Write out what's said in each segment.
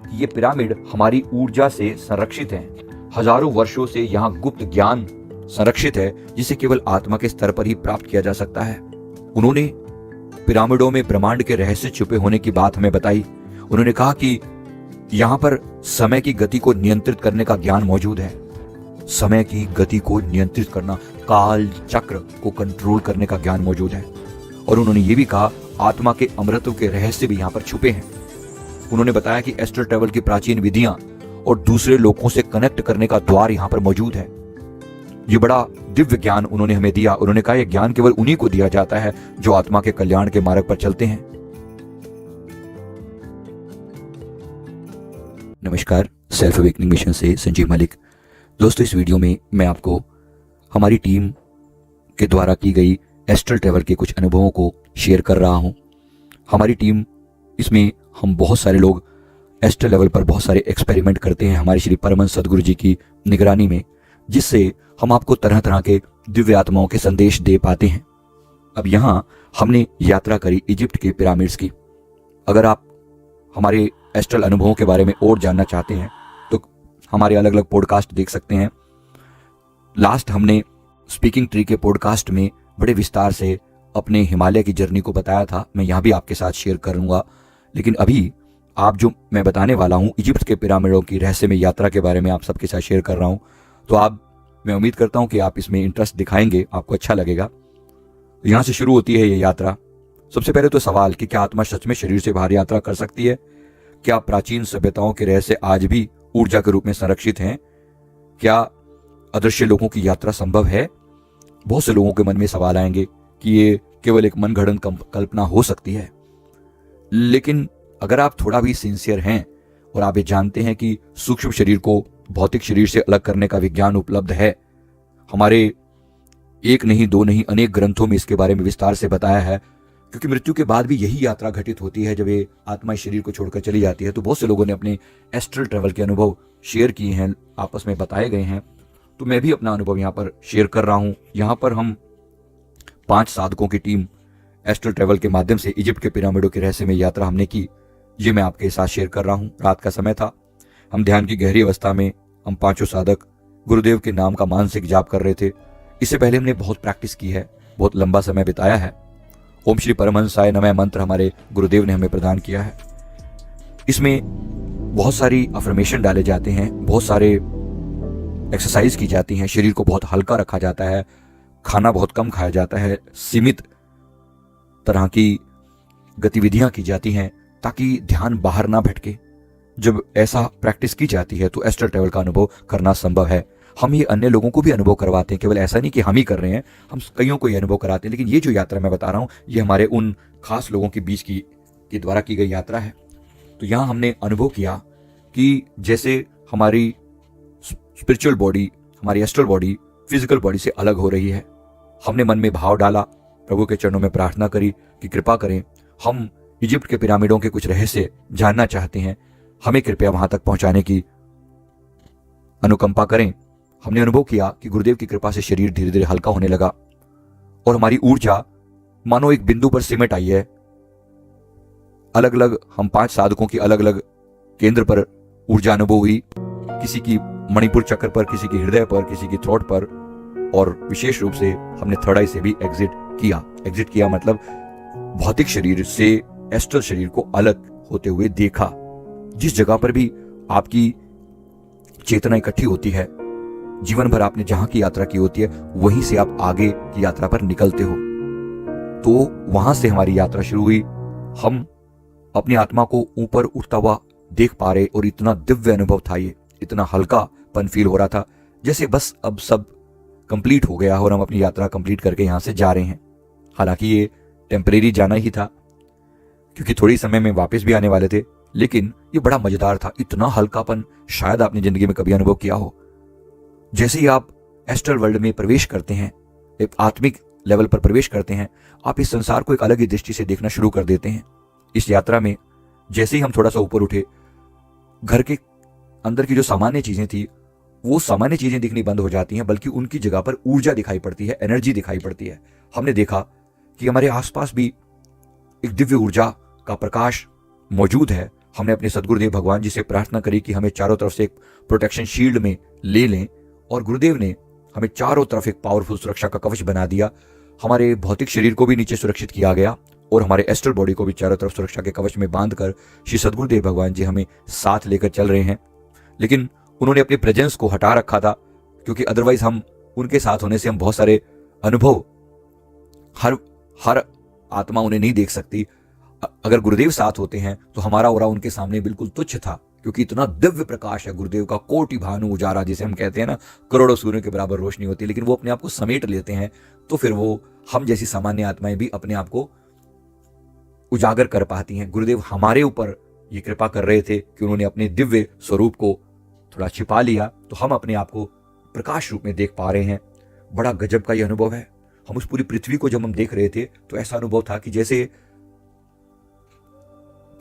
कि ये पिरामिड हमारी ऊर्जा से संरक्षित हैं। हजारों वर्षों से यहाँ गुप्त ज्ञान संरक्षित है जिसे केवल आत्मा के स्तर पर ही प्राप्त किया जा सकता है। उन्होंने पिरामिडों में ब्रह्मांड के रहस्य छुपे होने की बात हमें बताई। उन्होंने कहा कि यहाँ पर समय की गति को नियंत्रित करने का ज्ञान मौजूद है। समय की गति को नियंत्रित करना, काल चक्र को कंट्रोल करने का ज्ञान मौजूद है। और उन्होंने ये भी कहा आत्मा के अमृतों के रहस्य भी यहाँ पर छुपे हैं। उन्होंने बताया कि एस्ट्रल ट्रैवल की प्राचीन विधियां और दूसरे लोगों से कनेक्ट करने का द्वार यहाँ पर मौजूद है। ये बड़ा दिव्य ज्ञान उन्होंने हमें दिया। उन्होंने कहा यह ज्ञान केवल उन्हीं को दिया जाता है जो आत्मा के कल्याण के मार्ग पर चलते हैं। नमस्कार, सेल्फ अवेकनिंग मिशन से संजीव मलिक। दोस्तों, इस वीडियो में मैं आपको हमारी टीम के द्वारा की गई एस्ट्रल ट्रैवल के कुछ अनुभवों को शेयर कर रहा हूं। हमारी टीम, इसमें हम बहुत सारे लोग एस्ट्रल लेवल पर बहुत सारे एक्सपेरिमेंट करते हैं हमारे श्री परमहंस सदगुरु जी की निगरानी में, जिससे हम आपको तरह तरह के दिव्य आत्माओं के संदेश दे पाते हैं। अब यहाँ हमने यात्रा करी इजिप्ट के पिरामिड्स की। अगर आप हमारे एस्ट्रल अनुभवों के बारे में और जानना चाहते हैं तो हमारे अलग अलग पॉडकास्ट देख सकते हैं। लास्ट हमने स्पीकिंग ट्री के पॉडकास्ट में बड़े विस्तार से अपने हिमालय की जर्नी को बताया था। मैं यहाँ भी आपके साथ शेयर करूंगा, लेकिन अभी आप जो मैं बताने वाला हूँ इजिप्ट के पिरामिडों की रहस्यमय यात्रा के बारे में आप सबके साथ शेयर कर रहा हूँ। तो मैं उम्मीद करता हूँ कि आप इसमें इंटरेस्ट दिखाएंगे, आपको अच्छा लगेगा। यहाँ से शुरू होती है ये यात्रा। सबसे पहले तो सवाल कि क्या आत्मा सच में शरीर से बाहर यात्रा कर सकती है? क्या प्राचीन सभ्यताओं के रहस्य आज भी ऊर्जा के रूप में संरक्षित हैं? क्या अदृश्य लोगों की यात्रा संभव है? बहुत से लोगों के मन में सवाल आएंगे कि ये केवल एक मनगढ़ंत कल्पना हो सकती है। लेकिन अगर आप थोड़ा भी सिंसियर हैं और आप ये जानते हैं कि सूक्ष्म शरीर को भौतिक शरीर से अलग करने का विज्ञान उपलब्ध है, हमारे एक नहीं दो नहीं अनेक ग्रंथों में इसके बारे में विस्तार से बताया है, क्योंकि मृत्यु के बाद भी यही यात्रा घटित होती है जब ये आत्मा शरीर को छोड़कर चली जाती है। तो बहुत से लोगों ने अपने एस्ट्रल ट्रैवल के अनुभव शेयर किए हैं, आपस में बताए गए हैं। तो मैं भी अपना अनुभव यहाँ पर शेयर कर रहा हूँ। यहाँ पर हम 5 साधकों की टीम एस्ट्रल ट्रैवल के माध्यम से इजिप्ट के पिरामिडों के रहस्य में यात्रा हमने की। ये मैं आपके साथ शेयर कर रहा हूँ। रात का समय था, हम ध्यान की गहरी अवस्था में हम 5 साधक गुरुदेव के नाम का मानसिक जाप कर रहे थे। इससे पहले हमने बहुत प्रैक्टिस की है, बहुत लंबा समय बिताया है। ओम श्री परमहंसाय नमः मंत्र हमारे गुरुदेव ने हमें प्रदान किया है। इसमें बहुत सारी अफर्मेशन डाले जाते हैं, बहुत सारे एक्सरसाइज की जाती हैं, शरीर को बहुत हल्का रखा जाता है, खाना बहुत कम खाया जाता है, सीमित तरह की गतिविधियां की जाती हैं ताकि ध्यान बाहर ना भटके। जब ऐसा प्रैक्टिस की जाती है तो एस्ट्रल ट्रैवल का अनुभव करना संभव है। हम ये अन्य लोगों को भी अनुभव करवाते हैं, केवल ऐसा नहीं कि हम ही कर रहे हैं, हम कईयों को ये अनुभव कराते हैं। लेकिन ये जो यात्रा मैं बता रहा हूँ ये हमारे उन खास लोगों के बीच के द्वारा की गई यात्रा है। तो यहाँ हमने अनुभव किया कि जैसे हमारी स्पिरिचुअल बॉडी, हमारी एस्ट्रल बॉडी फिजिकल बॉडी से अलग हो रही है। हमने मन में भाव डाला, प्रभु के चरणों में प्रार्थना करी कि कृपा करें, हम इजिप्ट के पिरामिडों के कुछ रहस्य जानना चाहते हैं, हमें कृपया वहां तक पहुंचाने की अनुकंपा करें। हमने अनुभव किया कि गुरुदेव की कृपा से शरीर धीरे धीरे हल्का होने लगा और हमारी ऊर्जा मानो एक बिंदु पर सिमट आई है। अलग अलग हम 5 साधकों की अलग अलग केंद्र पर ऊर्जा अनुभव हुई, किसी की मणिपुर चक्र पर, किसी की हृदय पर, किसी की थ्रोट पर, और विशेष रूप से हमने थर्ड आई से भी एग्जिट किया मतलब भौतिक शरीर से एस्ट्रल शरीर को अलग होते हुए देखा। जिस जगह पर भी आपकी चेतना इकट्ठी होती है, जीवन भर आपने जहां की यात्रा की होती है, वहीं से आप आगे की यात्रा पर निकलते हो। तो वहां से हमारी यात्रा शुरू हुई। हम अपनी आत्मा को ऊपर उठता हुआ देख पा रहे और इतना दिव्य अनुभव था, ये इतना हल्कापन फील हो रहा था जैसे बस अब सब कंप्लीट हो गया और हम अपनी यात्रा कंप्लीट करके यहां से जा रहे हैं। हालांकि ये टेम्परेरी जाना ही था, क्योंकि थोड़ी समय में वापस भी आने वाले थे, लेकिन ये बड़ा मजेदार था। इतना हल्कापन शायद आपने जिंदगी में कभी अनुभव किया हो। जैसे ही आप एस्ट्रल वर्ल्ड में प्रवेश करते हैं, एक आत्मिक लेवल पर प्रवेश करते हैं, आप इस संसार को एक अलग ही दृष्टि से देखना शुरू कर देते हैं। इस यात्रा में जैसे ही हम थोड़ा सा ऊपर उठे, घर के अंदर की जो सामान्य चीजें थी वो सामान्य चीजें दिखनी बंद हो जाती हैं, बल्कि उनकी जगह पर ऊर्जा दिखाई पड़ती है, एनर्जी दिखाई पड़ती है। हमने देखा कि हमारे आसपास भी एक दिव्य ऊर्जा का प्रकाश मौजूद है। हमने अपने सदगुरुदेव भगवान जी से प्रार्थना करी कि हमें चारों तरफ से एक प्रोटेक्शन शील्ड में ले लें, और गुरुदेव ने हमें चारों तरफ एक पावरफुल सुरक्षा का कवच बना दिया। हमारे भौतिक शरीर को भी नीचे सुरक्षित किया गया और हमारे एस्ट्रल बॉडी को भी चारों तरफ सुरक्षा के कवच में बांधकर श्री सदगुरुदेव भगवान जी हमें साथ लेकर चल रहे हैं। लेकिन उन्होंने अपने प्रेजेंस को हटा रखा था, क्योंकि अदरवाइज हम उनके साथ होने से हम बहुत सारे अनुभव, हर आत्मा उन्हें नहीं देख सकती। अगर गुरुदेव साथ होते हैं तो हमारा ऑरा उनके सामने बिल्कुल तुच्छ था, क्योंकि इतना दिव्य प्रकाश है गुरुदेव का, कोटि भानु उजारा जिसे हम कहते हैं ना, करोड़ों सूर्यों के बराबर रोशनी होती है। लेकिन वो अपने आप को समेट लेते हैं, तो फिर वो हम जैसी सामान्य आत्माएं भी अपने आप को उजागर कर पाती हैं। गुरुदेव हमारे ऊपर ये कृपा कर रहे थे कि उन्होंने अपने दिव्य स्वरूप को थोड़ा छिपा लिया, तो हम अपने आप को प्रकाश रूप में देख पा रहे हैं। बड़ा गजब का ये अनुभव है। हम उस पूरी पृथ्वी को जब हम देख रहे थे तो ऐसा अनुभव था कि जैसे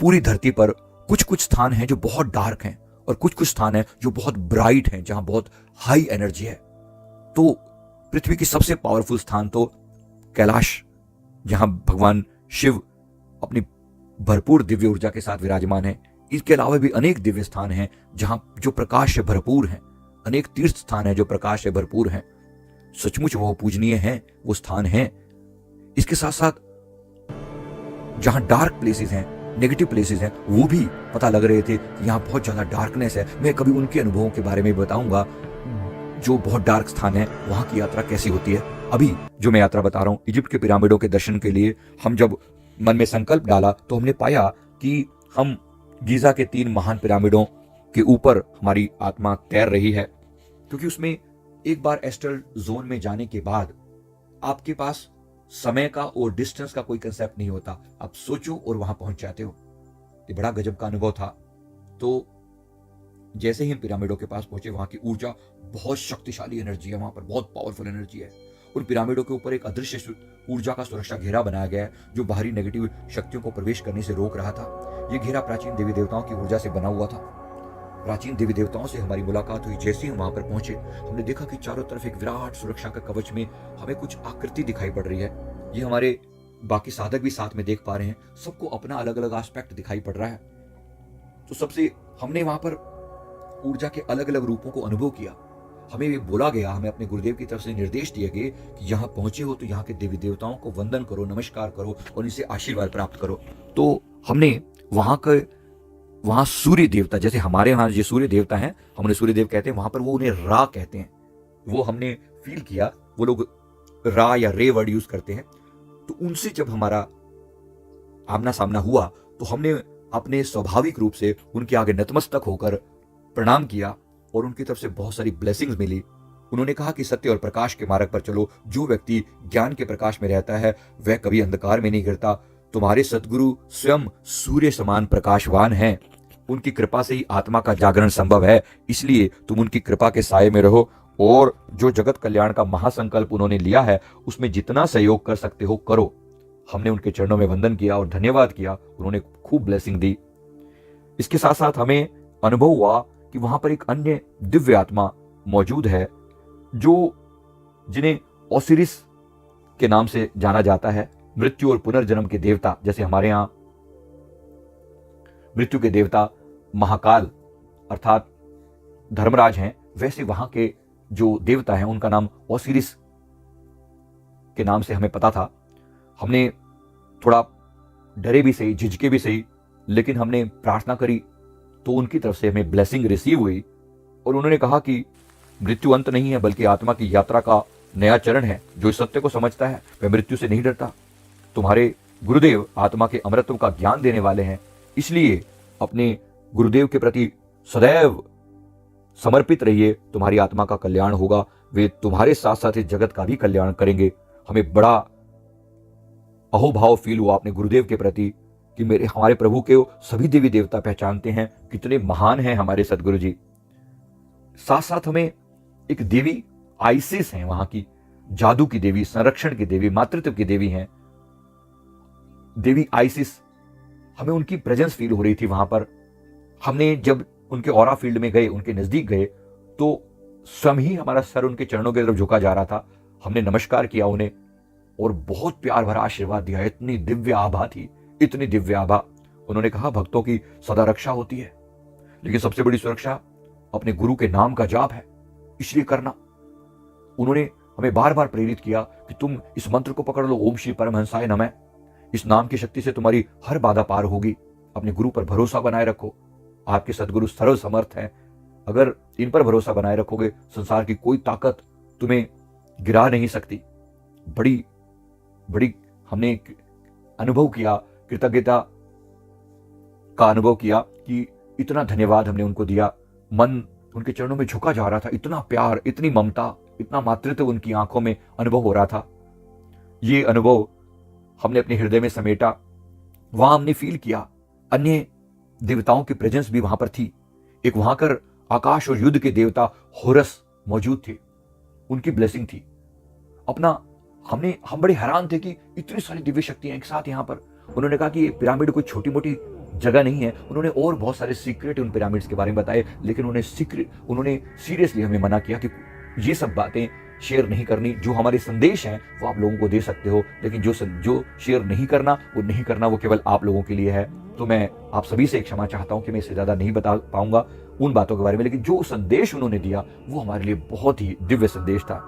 पूरी धरती पर कुछ कुछ स्थान हैं जो बहुत डार्क हैं और कुछ कुछ स्थान हैं जो बहुत ब्राइट हैं, जहां बहुत हाई एनर्जी है। तो पृथ्वी की सबसे पावरफुल स्थान तो कैलाश, जहां भगवान शिव अपनी भरपूर दिव्य ऊर्जा के साथ विराजमान है। इसके अलावा भी अनेक दिव्य स्थान हैं जहां जो प्रकाश से भरपूर हैं, अनेक तीर्थ स्थान हैं जो प्रकाश से भरपूर हैं। सचमुच वो पूजनीय हैं, वो स्थान हैं। इसके साथ साथ जहां डार्क प्लेसेस हैं, नेगेटिव प्लेसेस हैं, वो भी पता लग रहे थे कि यहाँ बहुत ज्यादा डार्कनेस है। मैं कभी उनके अनुभवों के बारे में बताऊंगा, जो बहुत डार्क स्थान है वहां की यात्रा कैसी होती है। अभी जो मैं यात्रा बता रहा हूँ, इजिप्ट के पिरामिडों के दर्शन के लिए हम जब मन में संकल्प डाला तो हमने पाया कि हम गीजा के 3 महान पिरामिडों के ऊपर हमारी आत्मा तैर रही है, क्योंकि उसमें एक बार एस्ट्रल जोन में जाने के बाद आपके पास समय का और डिस्टेंस का कोई कंसेप्ट नहीं होता। आप सोचो और वहां पहुंच जाते हो। ये बड़ा गजब का अनुभव था। तो जैसे ही हम पिरामिडों के पास पहुंचे, वहां की ऊर्जा बहुत शक्तिशाली एनर्जी है, वहां पर बहुत पावरफुल एनर्जी है। उन पिरामिडों के ऊपर एक अदृश्य ऊर्जा का सुरक्षा घेरा बनाया गया है, जो बाहरी नेगेटिव शक्तियों को प्रवेश करने से रोक रहा था। यह घेरा प्राचीन देवी देवताओं की ऊर्जा से बना हुआ था। प्राचीन देवी देवताओं से हमारी मुलाकात हुई। जैसे ही हम वहां पर पहुंचे, हमने देखा कि चारों तरफ एक विराट सुरक्षा का कवच में हमें कुछ आकृति दिखाई पड़ रही है। ये हमारे बाकी साधक भी साथ में देख पा रहे हैं। सबको अपना अलग अलग एस्पेक्ट दिखाई पड़ रहा है। तो सबसे हमने वहां पर ऊर्जा के अलग अलग रूपों को अनुभव किया। हमें ये बोला गया, हमें अपने गुरुदेव की तरफ से निर्देश दिए गए कि यहाँ पहुंचे हो तो यहाँ के देवी देवताओं को वंदन करो, नमस्कार करो और इनसे आशीर्वाद प्राप्त करो। तो हमने वहां सूर्य देवता, जैसे हमारे यहाँ जो सूर्य देवता हैं, हम उन्हें सूर्य देव कहते हैं, वहां पर वो उन्हें रा कहते हैं। वो हमने फील किया, वो लोग रा या रे वर्ड यूज करते हैं। तो उनसे जब हमारा आमना सामना हुआ तो हमने अपने स्वाभाविक रूप से उनके आगे नतमस्तक होकर प्रणाम किया और उनकी तरफ से बहुत सारी ब्लेसिंग्स मिली। उन्होंने कहा कि सत्य और प्रकाश के मार्ग पर चलो। जो व्यक्ति ज्ञान के प्रकाश में रहता है वह कभी अंधकार में नहीं गिरता। तुम्हारे सद्गुरु स्वयं सूर्य समान प्रकाशवान हैं। उनकी कृपा से ही आत्मा का जागरण संभव है, इसलिए तुम उनकी कृपा के साये में रहो और जो जगत कल्याण का महासंकल्प उन्होंने लिया है उसमें जितना सहयोग कर सकते हो करो। हमने उनके चरणों में वंदन किया और धन्यवाद किया। उन्होंने खूब ब्लेसिंग दी। इसके साथ साथ हमें अनुभव हुआ कि वहां पर एक अन्य दिव्य आत्मा मौजूद है जिन्हें ओसिरिस के नाम से जाना जाता है। मृत्यु और पुनर्जन्म के देवता, जैसे हमारे यहां मृत्यु के देवता महाकाल अर्थात धर्मराज हैं, वैसे वहां के जो देवता हैं उनका नाम ओसिरिस के नाम से हमें पता था। हमने थोड़ा डरे भी सही, झिझके भी सही, लेकिन हमने प्रार्थना करी तो उनकी तरफ से हमें ब्लेसिंग रिसीव हुई और उन्होंने कहा कि मृत्यु अंत नहीं है बल्कि आत्मा की यात्रा का नया चरण है। जो इस सत्य को समझता है वह मृत्यु से नहीं डरता। तुम्हारे गुरुदेव आत्मा के अमरत्व का ज्ञान देने वाले हैं, इसलिए अपने गुरुदेव के प्रति सदैव समर्पित रहिए। तुम्हारी आत्मा का कल्याण होगा, वे तुम्हारे साथ साथ इस जगत का भी कल्याण करेंगे। हमें बड़ा अहोभाव फील हुआ अपने गुरुदेव के प्रति कि हमारे प्रभु के सभी देवी देवता पहचानते हैं कितने महान हैं हमारे सदगुरु जी। साथ साथ हमें एक देवी आइसिस हैं, वहां की जादू की देवी, संरक्षण की देवी, मातृत्व की देवी हैं देवी आइसिस। हमें उनकी प्रेजेंस फील हो रही थी वहां पर। हमने जब उनके ऑरा फील्ड में गए, उनके नजदीक गए, तो स्वयं ही हमारा सर उनके चरणों की तरफ झुका जा रहा था। हमने नमस्कार किया उन्हें और बहुत प्यार भरा आशीर्वाद दिया। इतनी दिव्य आभा थी, इतनी दिव्य आभा। उन्होंने कहा भक्तों की सदा रक्षा होती है, लेकिन सबसे बड़ी सुरक्षा अपने गुरु के नाम का जाप है, इसलिए करना। उन्होंने हमें बार बार प्रेरित किया कि तुम इस मंत्र को पकड़ लो, ओम श्री परमहंसाय नमः। इस नाम की शक्ति से तुम्हारी हर बाधा पार होगी। अपने गुरु पर भरोसा बनाए रखो, आपके सदगुरु सर्व समर्थ हैं। अगर इन पर भरोसा बनाए रखोगे, संसार की कोई ताकत तुम्हें गिरा नहीं सकती। बड़ी बड़ी हमने अनुभव किया, कृतज्ञता का अनुभव किया कि इतना धन्यवाद हमने उनको दिया। मन उनके चरणों में झुका जा रहा था, इतना प्यार, इतनी ममता, इतना मातृत्व उनकी आंखों में अनुभव हो रहा था। ये अनुभव हमने अपने हृदय में समेटा। वहां हमने फील किया अन्य देवताओं की प्रेजेंस भी वहां पर थी। एक वहां कर आकाश और युद्ध के देवता होरस मौजूद थे, उनकी ब्लेसिंग थी। हम बड़े हैरान थे कि इतनी सारी दिव्य शक्तियां एक साथ यहाँ पर। उन्होंने कहा कि ये पिरामिड कोई छोटी मोटी जगह नहीं है। उन्होंने और बहुत सारे सीक्रेट उन पिरामिड्स के बारे में बताए, लेकिन उन्होंने सीरियसली हमें मना किया कि ये सब बातें शेयर नहीं करनी। जो हमारे संदेश हैं वो आप लोगों को दे सकते हो, लेकिन जो शेयर नहीं करना वो केवल आप लोगों के लिए है। तो मैं आप सभी से क्षमा चाहता हूं कि मैं इससे ज्यादा नहीं बता पाऊंगा उन बातों के बारे में, लेकिन जो संदेश उन्होंने दिया वो हमारे लिए बहुत ही दिव्य संदेश था।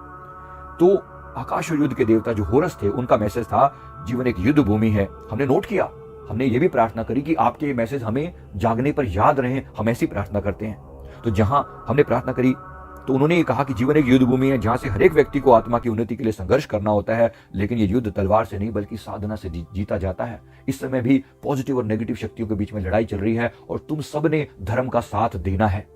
तो आकाश और युद्ध के देवता जो होरस थे, उनका मैसेज था जीवन एक युद्ध भूमि है। हमने नोट किया, हमने ये भी प्रार्थना करी कि आपके ये मैसेज हमें जागने पर याद रहे। हम ऐसी प्रार्थना करते हैं। तो जहां हमने प्रार्थना करी तो उन्होंने ये कहा कि जीवन एक युद्ध भूमि है जहां से हर एक व्यक्ति को आत्मा की उन्नति के लिए संघर्ष करना होता है, लेकिन ये युद्ध तलवार से नहीं बल्कि साधना से जीता जाता है। इस समय भी पॉजिटिव और नेगेटिव शक्तियों के बीच में लड़ाई चल रही है और तुम सब ने धर्म का साथ देना है।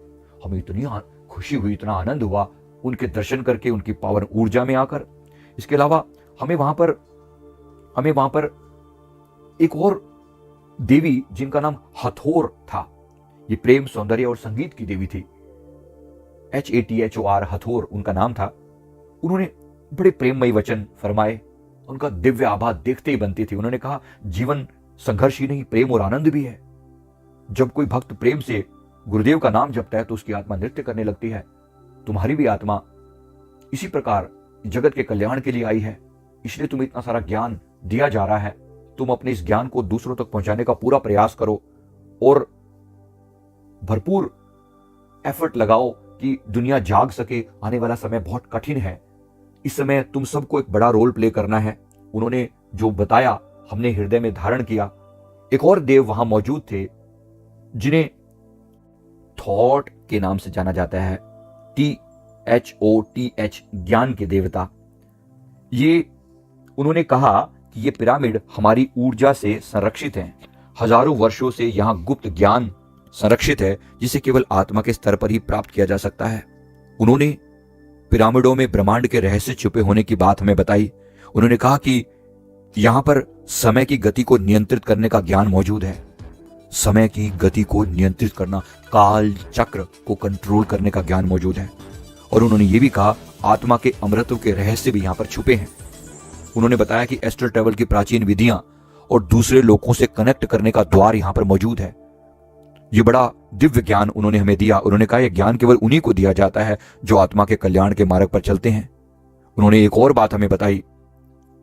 हमें इतनी खुशी हुई, इतना आनंद हुआ उनके दर्शन करके, उनकी पावर ऊर्जा में आकर। इसके अलावा हमें वहां पर एक और देवी जिनका नाम हथोर था, ये प्रेम, सौंदर्य और संगीत की देवी थी। HATHOR, हथोर उनका नाम था। उन्होंने बड़े प्रेममयी वचन फरमाए, उनका दिव्य आभा देखते ही बनती थी। उन्होंने कहा जीवन संघर्ष ही नहीं, प्रेम और आनंद भी है। जब कोई भक्त प्रेम से गुरुदेव का नाम जपता है तो उसकी आत्मा नृत्य करने लगती है। तुम्हारी भी आत्मा इसी प्रकार जगत के कल्याण के लिए आई है, इसलिए तुम्हें इतना सारा ज्ञान दिया जा रहा है। तुम अपने इस ज्ञान को दूसरों तक पहुंचाने का पूरा प्रयास करो और भरपूर एफर्ट लगाओ कि दुनिया जाग सके। आने वाला समय बहुत कठिन है, इस समय तुम सबको एक बड़ा रोल प्ले करना है। उन्होंने जो बताया हमने हृदय में धारण किया। एक और देव वहां मौजूद थे जिन्हें थॉट के नाम से जाना जाता है, THOTH, ज्ञान के देवता। ये उन्होंने कहा कि ये पिरामिड हमारी ऊर्जा से संरक्षित हैं। हजारों वर्षों से यहां गुप्त ज्ञान संरक्षित है जिसे केवल आत्मा के स्तर पर ही प्राप्त किया जा सकता है। उन्होंने पिरामिडों में ब्रह्मांड के रहस्य छुपे होने की बात हमें बताई। उन्होंने कहा कि यहां पर समय की गति को नियंत्रित करने का ज्ञान मौजूद है। समय की गति को नियंत्रित करना, काल चक्र को कंट्रोल करने का ज्ञान मौजूद है। और उन्होंने ये भी कहा आत्मा के अमृतों के रहस्य भी यहां पर छुपे हैं। उन्होंने बताया कि एस्ट्रल ट्रैवल की प्राचीन विधियां और दूसरे लोगों से कनेक्ट करने का द्वार यहां पर मौजूद है। ये बड़ा दिव्य ज्ञान उन्होंने हमें दिया। उन्होंने कहा यह ज्ञान केवल उन्हीं को दिया जाता है जो आत्मा के कल्याण के मार्ग पर चलते हैं। उन्होंने एक और बात हमें बताई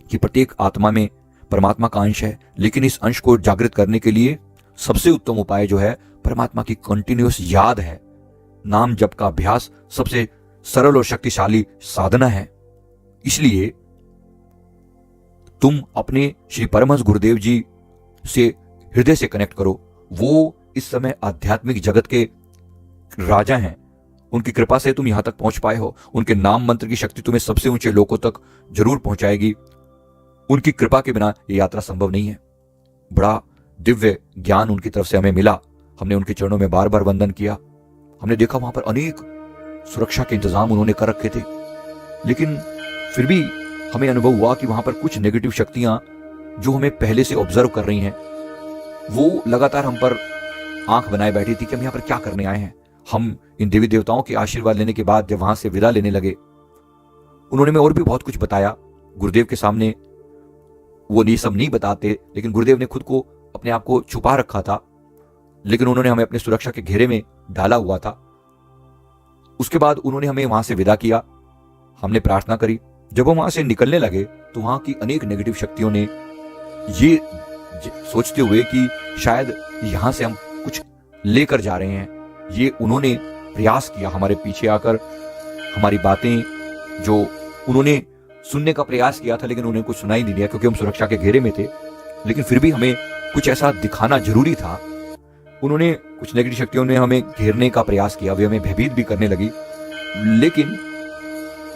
कि प्रत्येक आत्मा में परमात्मा का अंश है, लेकिन इस अंश को जागृत करने के लिए सबसे उत्तम उपाय जो है परमात्मा की कंटिन्यूअस याद है। नाम जप का अभ्यास सबसे सरल और शक्तिशाली साधना है। इसलिए तुम अपने श्री परमहंस गुरुदेव जी से हृदय से कनेक्ट करो। वो इस समय आध्यात्मिक जगत के राजा हैं। उनकी कृपा से तुम यहां तक पहुंच पाए हो। उनके नाम मंत्र की शक्ति तुम्हें सबसे ऊंचे लोकों तक जरूर पहुंचाएगी। उनकी कृपा के बिना यह यात्रा संभव नहीं है। बड़ा दिव्य ज्ञान उनकी तरफ से हमें मिला। हमने उनके चरणों में बार बार वंदन किया। हमने देखा वहां पर अनेक सुरक्षा के इंतजाम उन्होंने कर रखे थे, लेकिन फिर भी हमें अनुभव हुआ कि वहां पर कुछ नेगेटिव शक्तियां जो हमें पहले से ऑब्जर्व कर रही हैं, वो लगातार हम पर आंख बनाए बैठी थी कि हम यहाँ पर क्या करने आए हैं। हम इन देवी देवताओं के आशीर्वाद लेने के बाद जब वहां से विदा लेने लगे, उन्होंने हमें और भी बहुत कुछ बताया। गुरुदेव के सामने वो ये सब नहीं बताते, लेकिन गुरुदेव ने खुद को अपने आप को छुपा रखा था, लेकिन उन्होंने हमें अपने सुरक्षा के घेरे में डाला हुआ था। उसके बाद उन्होंने हमें वहां से विदा किया। हमने प्रार्थना करी। जब हम वहां से निकलने लगे तो वहां की अनेक नेगेटिव शक्तियों ने ये सोचते हुए कि शायद कि यहाँ से हम कुछ लेकर जा रहे हैं। ये उन्होंने प्रयास किया हमारे पीछे आकर, हमारी बातें जो उन्होंने सुनने का प्रयास किया था, लेकिन उन्हें कुछ सुनाई नहीं दिया क्योंकि हम सुरक्षा के घेरे में थे। लेकिन फिर भी हमें कुछ ऐसा दिखाना जरूरी था। उन्होंने, कुछ नेगेटिव शक्तियों ने हमें घेरने का प्रयास किया, वे हमें भयभीत भी करने लगी, लेकिन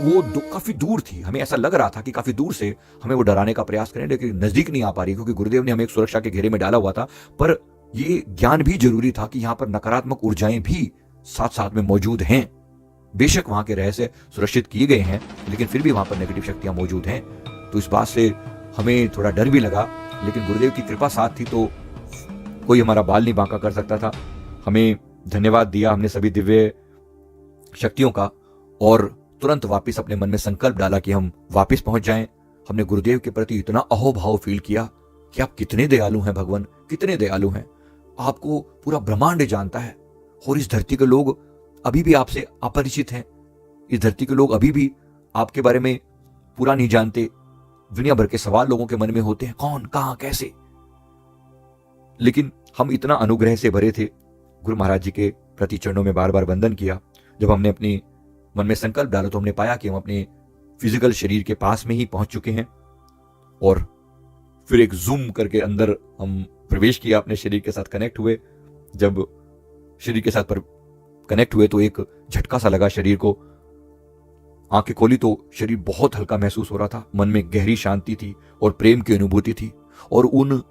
वो काफी दूर थी। हमें ऐसा लग रहा था कि काफी दूर से हमें वो डराने का प्रयास करें, लेकिन नजदीक नहीं आ पा रही, क्योंकि गुरुदेव ने हमें एक सुरक्षा के घेरे में डाला हुआ था। पर ये ज्ञान भी जरूरी था कि यहाँ पर नकारात्मक ऊर्जाएं भी साथ साथ में मौजूद हैं। बेशक वहां के रहस्य सुरक्षित किए गए हैं, लेकिन फिर भी वहां पर नेगेटिव शक्तियां मौजूद हैं। तो इस बात से हमें थोड़ा डर भी लगा, लेकिन गुरुदेव की कृपा साथ थी तो कोई हमारा बाल नहीं बांका कर सकता था। हमें धन्यवाद दिया हमने सभी दिव्य शक्तियों का, और तुरंत वापस अपने मन में संकल्प डाला कि हम वापस पहुंच जाएं। हमने गुरुदेव के प्रति इतना अहोभाव फील किया कि आप कितने दयालु हैं भगवान, कितने दयालु हैं। आपको पूरा ब्रह्मांड जानता है, और इस धरती के लोग अभी भी आपसे अपरिचित हैं। इस धरती के लोग अभी भी आपके बारे में पूरा नहीं जानते। दुनिया भर के सवाल लोगों के मन में होते हैं, कौन, कहां, कैसे। लेकिन हम इतना अनुग्रह से भरे थे, गुरु महाराज जी के प्रति चरणों में बार बार वंदन किया। जब हमने अपनी मन में संकल्प डाला तो हमने पाया कि हम अपने फिजिकल शरीर के पास में ही पहुंच चुके हैं, और फिर एक जूम करके अंदर हम प्रवेश किया, अपने शरीर के साथ कनेक्ट हुए। जब शरीर के साथ कनेक्ट हुए तो एक झटका सा लगा शरीर को। आंखें खोली तो शरीर बहुत हल्का महसूस हो रहा था। मन में गहरी शांति थी और प्रेम की अनुभूति थी, और उन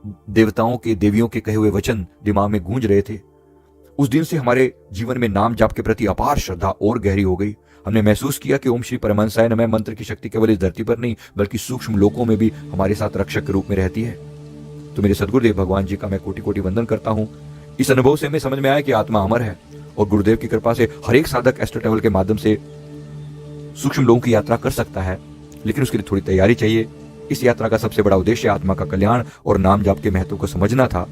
देवताओं के, देवियों के कहे हुए वचन दिमाग में गूंज रहे थे। उस दिन से हमारे जीवन में नाम जाप के प्रति अपार श्रद्धा और गहरी हो गई। हमने महसूस किया कि ओम श्री परमहंसाय नमः मंत्र की शक्ति केवल इस धरती पर नहीं, बल्कि सूक्ष्म लोकों में भी हमारे साथ रक्षक के रूप में रहती है। तो मेरे सदगुरुदेव भगवान जी का मैं कोटि कोटि वंदन करता हूँ। इस अनुभव से हमें समझ में आया कि आत्मा अमर है, और गुरुदेव की कृपा से हर एक साधक एस्ट्रल ट्रैवल के माध्यम से सूक्ष्म लोगों की यात्रा कर सकता है, लेकिन उसके लिए थोड़ी तैयारी चाहिए। इस यात्रा का सबसे बड़ा उद्देश्य आत्मा का कल्याण और नाम जाप के महत्व को समझना था।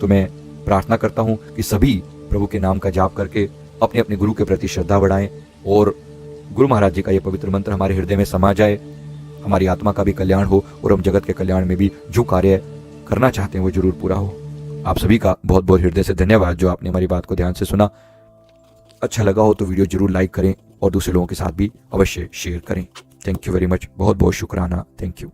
तो मैं प्रार्थना करता हूं कि सभी प्रभु के नाम का जाप करके अपने अपने गुरु के प्रति श्रद्धा बढ़ाएं, और गुरु महाराज जी का यह पवित्र मंत्र हमारे हृदय में समा जाए। हमारी आत्मा का भी कल्याण हो, और हम जगत के कल्याण में भी जो कार्य करना चाहते हैं वो जरूर पूरा हो। आप सभी का बहुत बहुत हृदय से धन्यवाद जो आपने हमारी बात को ध्यान से सुना। अच्छा लगा हो तो वीडियो जरूर लाइक करें, और दूसरे लोगों के साथ भी अवश्य शेयर करें। थैंक यू वेरी मच, बहुत बहुत शुक्राना। Thank you.